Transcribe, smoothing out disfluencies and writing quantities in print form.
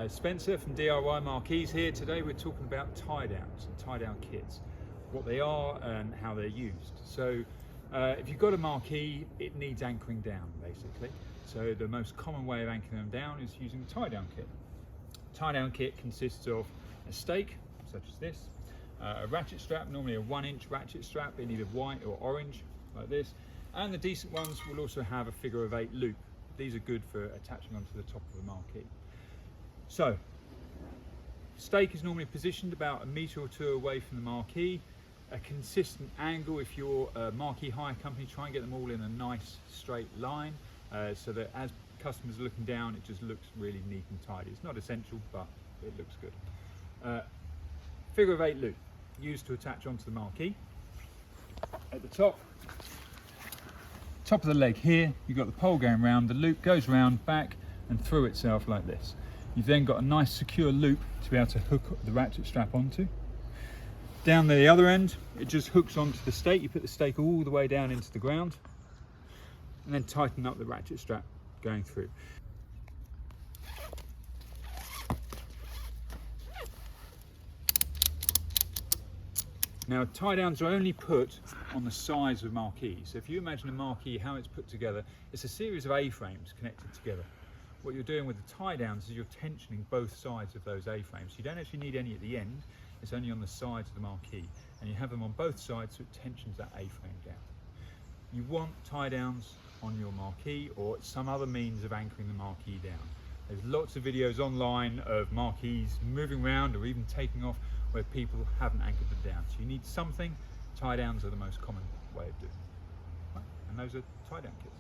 Spencer from DIY Marquees here. Today we're talking about tie downs and tie down kits, what they are and how they're used. So if you've got a marquee, it needs anchoring down basically. So the most common way of anchoring them down is using a tie down kit. Tie down kit consists of a stake, such as this, a ratchet strap, normally a 1-inch ratchet strap in either white or orange, like this, and the decent ones will also have a figure of 8 loop. These are good for attaching onto the top of the marquee. So, stake is normally positioned about 1 metre or 2 away from the marquee. A consistent angle, if you're a marquee hire company, try and get them all in a nice straight line so that as customers are looking down, it just looks really neat and tidy. It's not essential, but it looks good. Figure of 8 loop, used to attach onto the marquee. At the top of the leg here, you've got the pole going round, the loop goes round, back and through itself like this. You've then got a nice secure loop to be able to hook the ratchet strap onto. Down the other end, it just hooks onto the stake. You put the stake all the way down into the ground and then tighten up the ratchet strap going through. Now, tie downs are only put on the sides of marquees. So if you imagine a marquee, how it's put together, it's a series of A-frames connected together. What you're doing with the tie downs is you're tensioning both sides of those A-frames. You don't actually need any at the end, it's only on the sides of the marquee. And you have them on both sides so it tensions that A-frame down. You want tie downs on your marquee or some other means of anchoring the marquee down. There's lots of videos online of marquees moving around or even taking off where people haven't anchored them down. So you need something. Tie downs are the most common way of doing it. And those are tie down kits.